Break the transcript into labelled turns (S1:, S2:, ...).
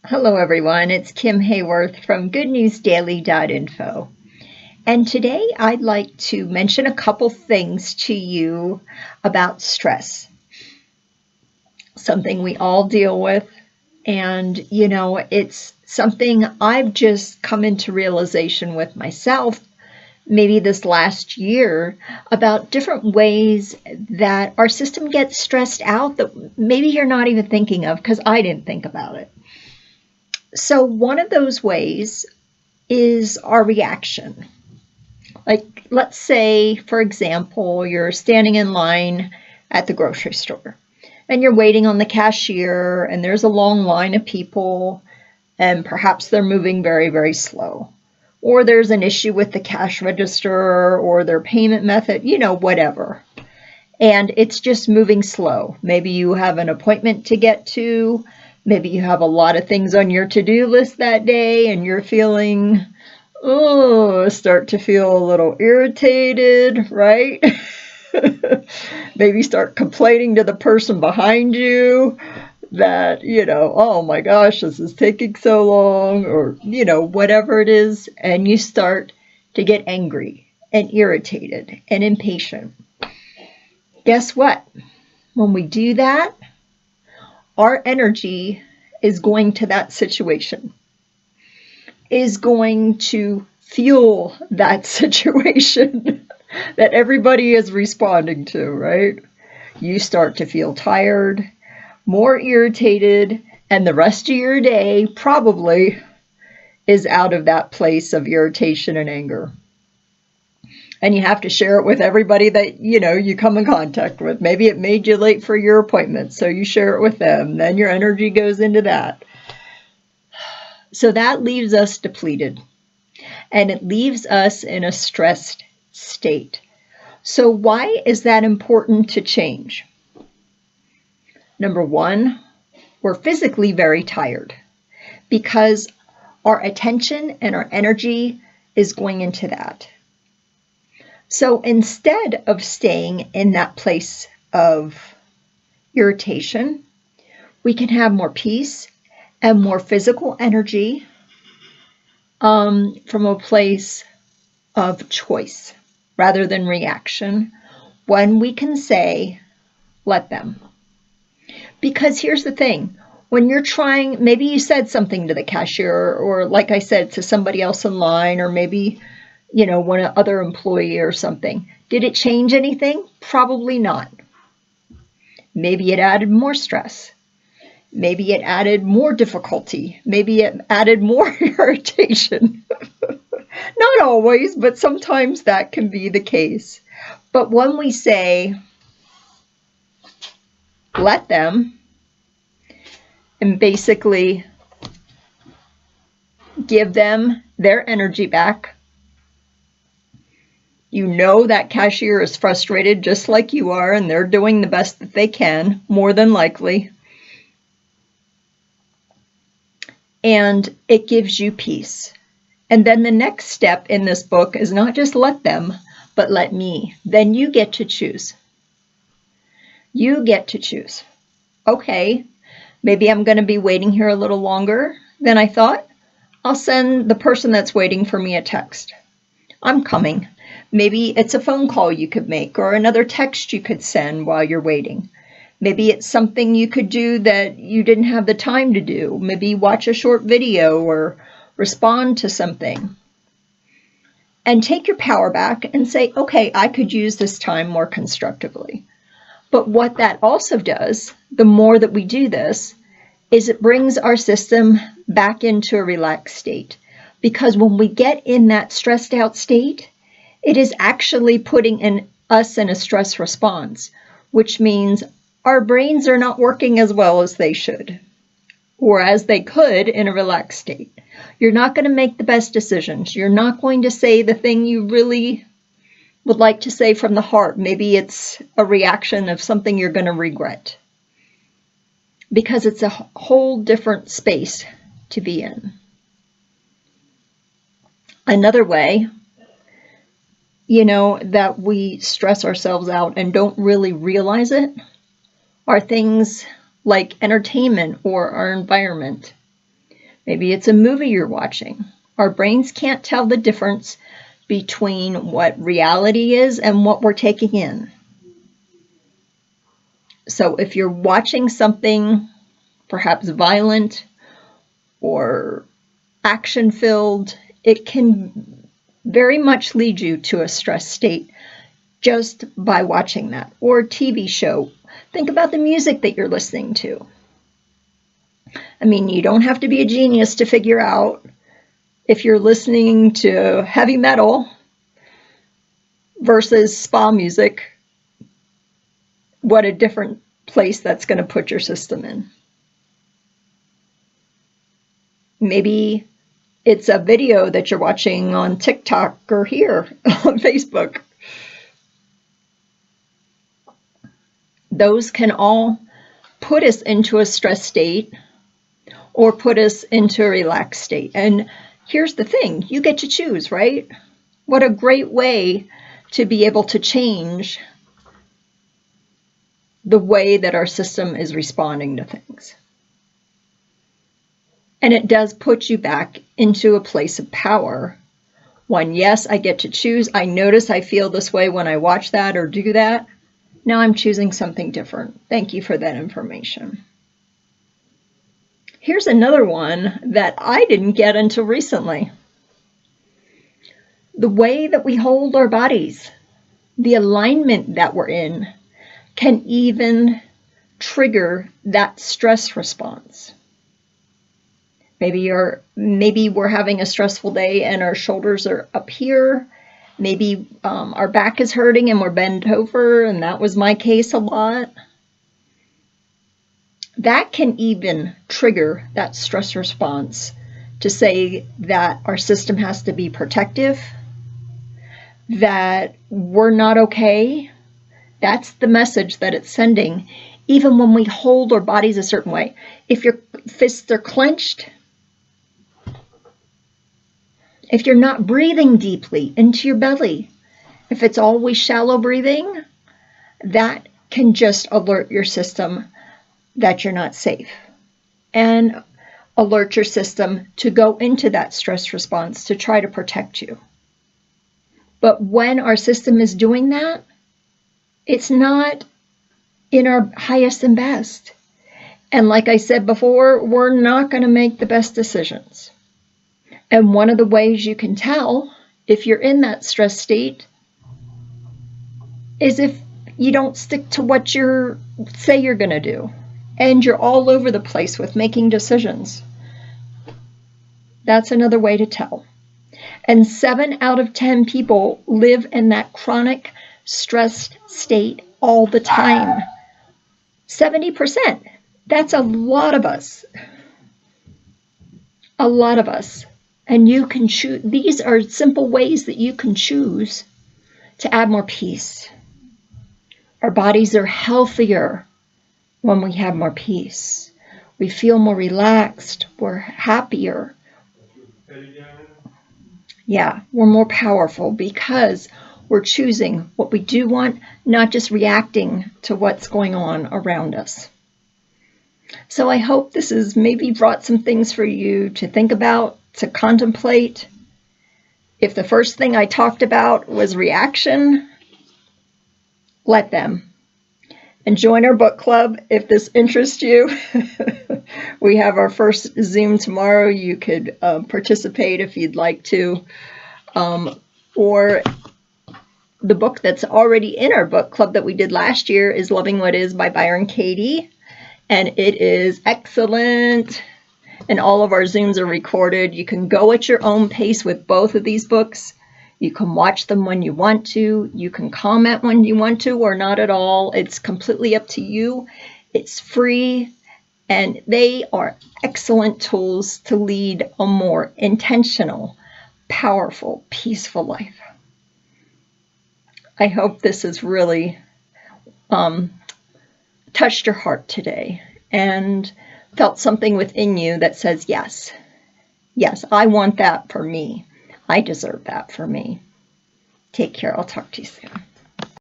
S1: Hello, everyone. It's Kim Hayworth from GoodNewsDaily.info. And today I'd like to mention a couple things to you about stress, something we all deal with. And, it's something I've just come into realization with myself, maybe this last year, about different ways that our system gets stressed out that maybe you're not even thinking of, because I didn't think about it. So one of those ways is our reaction. Like, let's say, for example, you're standing in line at the grocery store and you're waiting on the cashier, and there's a long line of people, and perhaps they're moving very, very slow. Or there's an issue with the cash register or their payment method, whatever. And it's just moving slow. Maybe you have an appointment to get to. Maybe you have a lot of things on your to-do list that day and you're feeling, start to feel a little irritated, right? Maybe start complaining to the person behind you that, oh my gosh, this is taking so long, or, whatever it is. And you start to get angry and irritated and impatient. Guess what? When we do that, our energy is going to that situation, is going to fuel that situation that everybody is responding to, right? You start to feel tired, more irritated, and the rest of your day probably is out of that place of irritation and anger. And you have to share it with everybody that, you come in contact with. Maybe it made you late for your appointment, so you share it with them. Then your energy goes into that. So that leaves us depleted, and it leaves us in a stressed state. So why is that important to change? Number one, we're physically very tired because our attention and our energy is going into that. So instead of staying in that place of irritation, we can have more peace and more physical energy from a place of choice rather than reaction, when we can say, let them. Because here's the thing, when you're trying, maybe you said something to the cashier, or like I said, to somebody else in line, or maybe one other employee or something. Did it change anything? Probably not. Maybe it added more stress. Maybe it added more difficulty. Maybe it added more irritation. Not always, but sometimes that can be the case. But when we say, let them, and basically give them their energy back, that cashier is frustrated just like you are, and they're doing the best that they can, more than likely. And it gives you peace. And then the next step in this book is not just let them, but let me. Then you get to choose. You get to choose. Okay, maybe I'm going to be waiting here a little longer than I thought. I'll send the person that's waiting for me a text. I'm coming. Maybe it's a phone call you could make, or another text you could send while you're waiting. Maybe it's something you could do that you didn't have the time to do. Maybe watch a short video or respond to something. And take your power back and say, okay, I could use this time more constructively. But what that also does, the more that we do this, is it brings our system back into a relaxed state. Because when we get in that stressed out state, it is actually putting us in a stress response, which means our brains are not working as well as they should, or as they could in a relaxed state. You're not going to make the best decisions. You're not going to say the thing you really would like to say from the heart. Maybe it's a reaction of something you're going to regret, because it's a whole different space to be in. Another way, that we stress ourselves out and don't really realize it are things like entertainment or our environment. Maybe it's a movie you're watching. Our brains can't tell the difference between what reality is and what we're taking in. So if you're watching something perhaps violent or action-filled, it can very much lead you to a stress state just by watching that. Or a TV show. Think about the music that you're listening to. I mean, you don't have to be a genius to figure out if you're listening to heavy metal versus spa music, what a different place that's going to put your system in. Maybe it's a video that you're watching on TikTok or here on Facebook. Those can all put us into a stress state or put us into a relaxed state. And here's the thing, you get to choose, right? What a great way to be able to change the way that our system is responding to things. And it does put you back into a place of power when, yes, I get to choose. I notice I feel this way when I watch that or do that. Now I'm choosing something different. Thank you for that information. Here's another one that I didn't get until recently. The way that we hold our bodies, the alignment that we're in, can even trigger that stress response. Maybe we're having a stressful day and our shoulders are up here. Maybe our back is hurting and we're bent over, and that was my case a lot. That can even trigger that stress response to say that our system has to be protective, that we're not okay. That's the message that it's sending, even when we hold our bodies a certain way. If your fists are clenched, if you're not breathing deeply into your belly, if it's always shallow breathing, that can just alert your system that you're not safe and alert your system to go into that stress response to try to protect you. But when our system is doing that, it's not in our highest and best. And like I said before, we're not going to make the best decisions. And one of the ways you can tell if you're in that stress state is if you don't stick to what you say you're going to do, and you're all over the place with making decisions. That's another way to tell. And 7 out of 10 people live in that chronic stressed state all the time. 70%. That's a lot of us. A lot of us. And you can choose. These are simple ways that you can choose to add more peace. Our bodies are healthier when we have more peace. We feel more relaxed. We're happier. Yeah, we're more powerful because we're choosing what we do want, not just reacting to what's going on around us. So I hope this has maybe brought some things for you to think about, to contemplate. If the first thing I talked about was reaction, let them. And join our book club if this interests you. We have our first Zoom tomorrow. You could participate if you'd like to. Or the book that's already in our book club that we did last year is Loving What Is by Byron Katie. And it is excellent. And all of our Zooms are recorded. You can go at your own pace with both of these books. You can watch them when you want to. You can comment when you want to or not at all. It's completely up to you. It's free. And they are excellent tools to lead a more intentional, powerful, peaceful life. I hope this has really touched your heart today and felt something within you that says, yes, I want that for me. I deserve that for me. Take care. I'll talk to you soon.